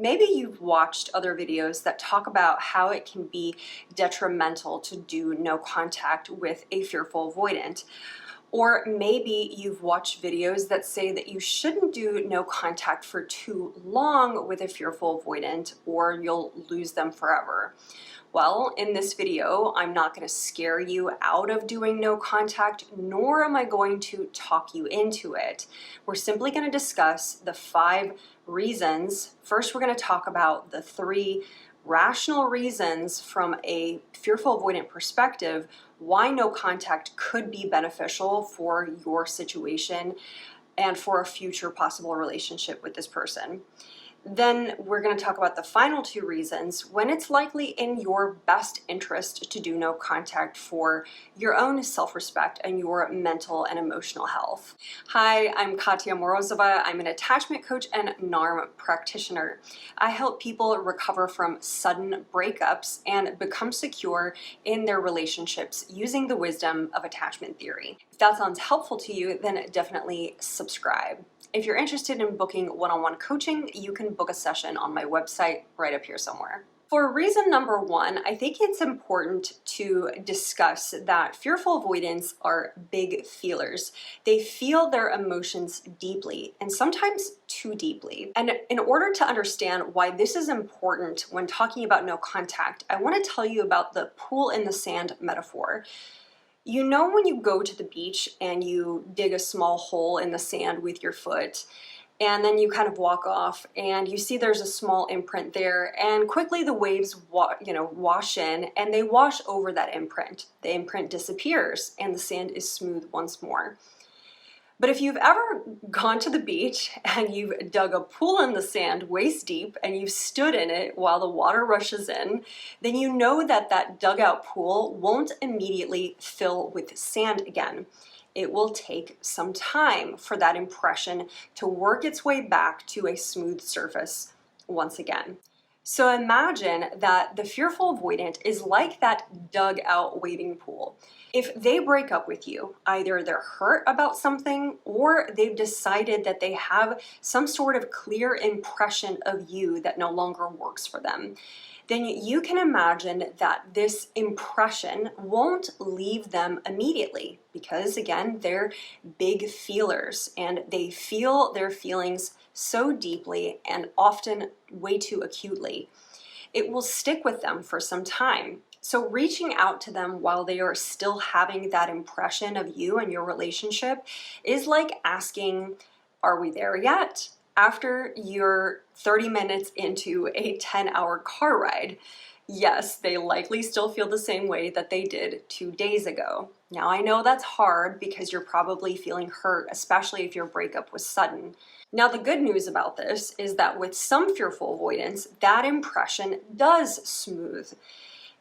Maybe you've watched other videos that talk about how it can be detrimental to do no contact with a fearful avoidant. Or maybe you've watched videos that say that you shouldn't do no contact for too long with a fearful avoidant or you'll lose them forever. Well, in this video, I'm not going to scare you out of doing no contact, nor am I going to talk you into it. We're simply going to discuss the 5 reasons. First, we're going to talk about the 3 rational reasons from a fearful avoidant perspective why no contact could be beneficial for your situation and for a future possible relationship with this person. Then we're going to talk about the final 2 reasons when it's likely in your best interest to do no contact for your own self-respect and your mental and emotional health. Hi, I'm Katya Morozova. I'm an attachment coach and NARM practitioner. I help people recover from sudden breakups and become secure in their relationships using the wisdom of attachment theory. If that sounds helpful to you, then definitely subscribe. If you're interested in booking one-on-one coaching, you can book a session on my website right up here somewhere. For reason number 1, I think it's important to discuss that fearful avoidants are big feelers. They feel their emotions deeply and sometimes too deeply. And in order to understand why this is important when talking about no contact, I want to tell you about the pool in the sand metaphor. You know when you go to the beach and you dig a small hole in the sand with your foot and then you kind of walk off and you see there's a small imprint there and quickly the waves wash in and they wash over that imprint. The imprint disappears and the sand is smooth once more. But if you've ever gone to the beach and you've dug a pool in the sand waist deep and you've stood in it while the water rushes in, then you know that that dugout pool won't immediately fill with sand again. It will take some time for that impression to work its way back to a smooth surface once again. So imagine that the fearful avoidant is like that dug out wading pool. If they break up with you, either they're hurt about something or they've decided that they have some sort of clear impression of you that no longer works for them, then you can imagine that this impression won't leave them immediately because, again, they're big feelers and they feel their feelings so deeply and often way too acutely. It will stick with them for some time. So reaching out to them while they are still having that impression of you and your relationship is like asking, are we there yet? After you're 30 minutes into a 10-hour car ride. Yes, they likely still feel the same way that they did 2 days ago. Now I know that's hard because you're probably feeling hurt, especially if your breakup was sudden. Now the good news about this is that with some fearful avoidance, that impression does smooth,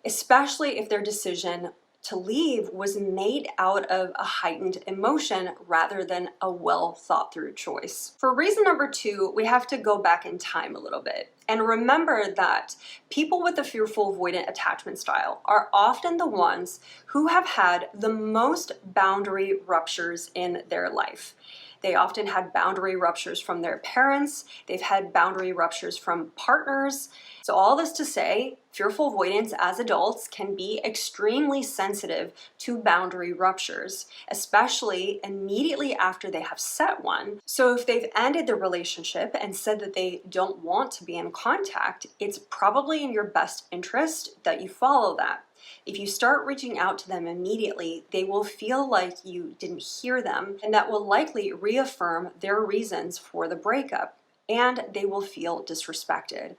especially if their decision to leave was made out of a heightened emotion rather than a well thought through choice. For reason number 2, we have to go back in time a little bit and remember that people with the fearful avoidant attachment style are often the ones who have had the most boundary ruptures in their life. They often had boundary ruptures from their parents. They've had boundary ruptures from partners. So all this to say, fearful avoidants as adults can be extremely sensitive to boundary ruptures, especially immediately after they have set one. So if they've ended the relationship and said that they don't want to be in contact, it's probably in your best interest that you follow that. If you start reaching out to them immediately, they will feel like you didn't hear them, and that will likely reaffirm their reasons for the breakup, and they will feel disrespected.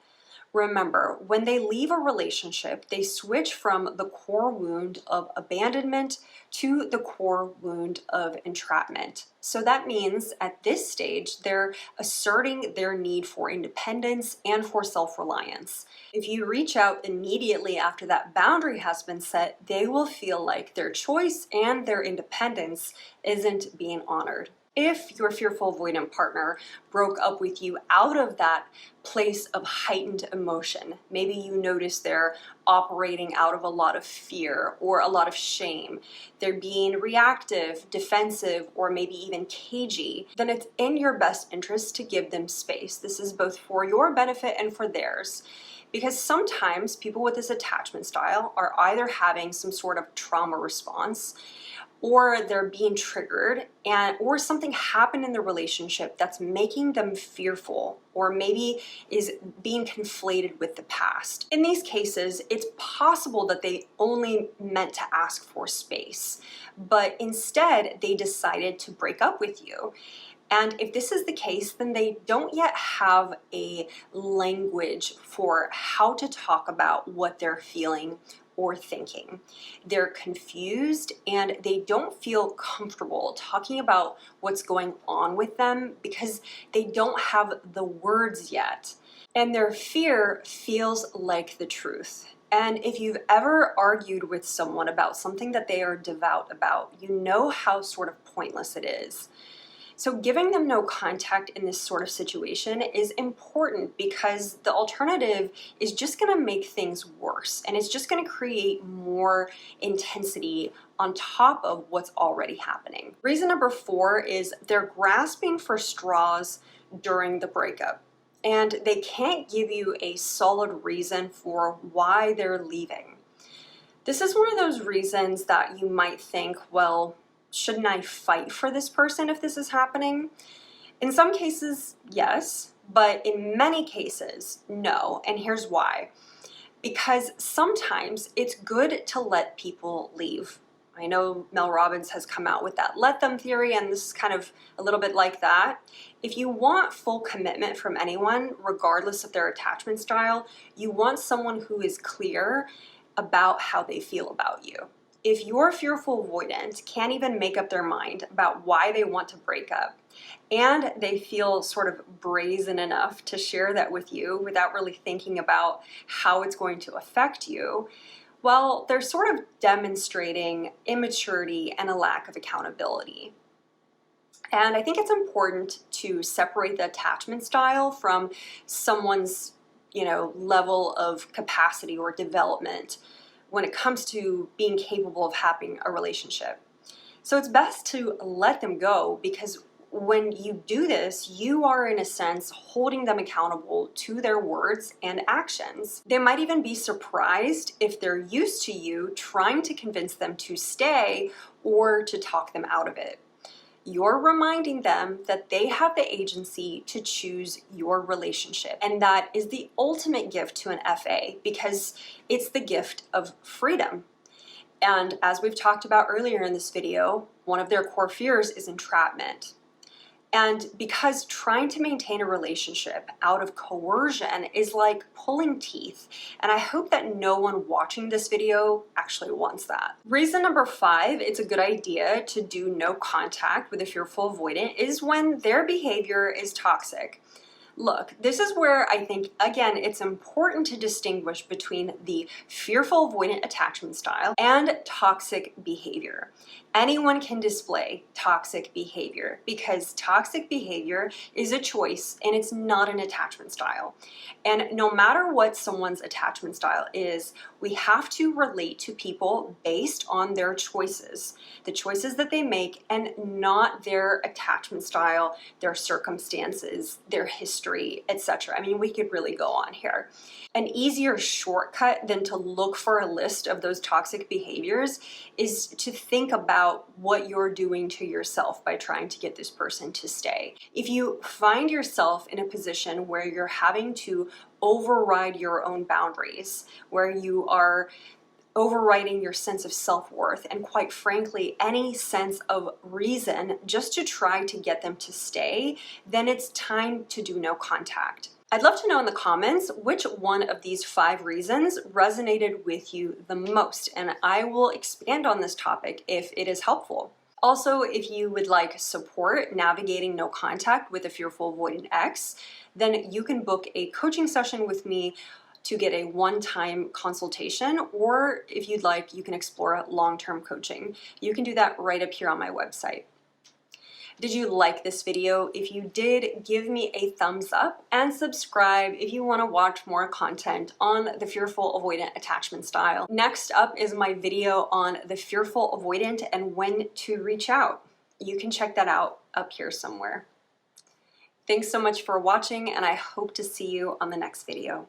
Remember, when they leave a relationship, they switch from the core wound of abandonment to the core wound of entrapment. So that means at this stage, they're asserting their need for independence and for self-reliance. If you reach out immediately after that boundary has been set, they will feel like their choice and their independence isn't being honored. If your fearful avoidant partner broke up with you out of that place of heightened emotion, maybe you notice they're operating out of a lot of fear or a lot of shame, they're being reactive, defensive, or maybe even cagey, then it's in your best interest to give them space. This is both for your benefit and for theirs. Because sometimes people with this attachment style are either having some sort of trauma response, or they're being triggered, or something happened in the relationship that's making them fearful, or maybe is being conflated with the past. In these cases, it's possible that they only meant to ask for space, but instead they decided to break up with you. And if this is the case, then they don't yet have a language for how to talk about what they're feeling or thinking. They're confused and they don't feel comfortable talking about what's going on with them because they don't have the words yet. And their fear feels like the truth. And if you've ever argued with someone about something that they are devout about, you know how sort of pointless it is. So giving them no contact in this sort of situation is important because the alternative is just going to make things worse, and it's just going to create more intensity on top of what's already happening. Reason number 4 is they're grasping for straws during the breakup, and they can't give you a solid reason for why they're leaving. This is one of those reasons that you might think, well, shouldn't I fight for this person if this is happening? In some cases, yes, but in many cases, no. And here's why. Because sometimes it's good to let people leave. I know Mel Robbins has come out with that let them theory, and this is kind of a little bit like that. If you want full commitment from anyone, regardless of their attachment style, you want someone who is clear about how they feel about you. If your fearful avoidant can't even make up their mind about why they want to break up, and they feel sort of brazen enough to share that with you without really thinking about how it's going to affect you, well, they're sort of demonstrating immaturity and a lack of accountability. And I think it's important to separate the attachment style from someone's, level of capacity or development when it comes to being capable of having a relationship. So it's best to let them go, because when you do this, you are in a sense holding them accountable to their words and actions. They might even be surprised if they're used to you trying to convince them to stay or to talk them out of it. You're reminding them that they have the agency to choose your relationship. And that is the ultimate gift to an FA, because it's the gift of freedom. And as we've talked about earlier in this video, one of their core fears is entrapment. And because trying to maintain a relationship out of coercion is like pulling teeth, and I hope that no one watching this video actually wants that. Reason number 5, it's a good idea to do no contact with a fearful avoidant is when their behavior is toxic. Look, this is where I think, again, it's important to distinguish between the fearful avoidant attachment style and toxic behavior. Anyone can display toxic behavior because toxic behavior is a choice and it's not an attachment style. And no matter what someone's attachment style is, we have to relate to people based on their choices, the choices that they make, and not their attachment style, their circumstances, their history, etc. I mean, we could really go on here. An easier shortcut than to look for a list of those toxic behaviors is to think about what you're doing to yourself by trying to get this person to stay. If you find yourself in a position where you're having to override your own boundaries, where you are overriding your sense of self-worth and, quite frankly, any sense of reason just to try to get them to stay, then it's time to do no contact. I'd love to know in the comments which one of these 5 reasons resonated with you the most, and I will expand on this topic if it is helpful. Also, if you would like support navigating no contact with a fearful avoidant ex, then you can book a coaching session with me to get a one-time consultation, or if you'd like, you can explore long-term coaching. You can do that right up here on my website. Did you like this video? If you did, give me a thumbs up and subscribe if you want to watch more content on the fearful avoidant attachment style. Next up is my video on the fearful avoidant and when to reach out. You can check that out up here somewhere. Thanks so much for watching, and I hope to see you on the next video.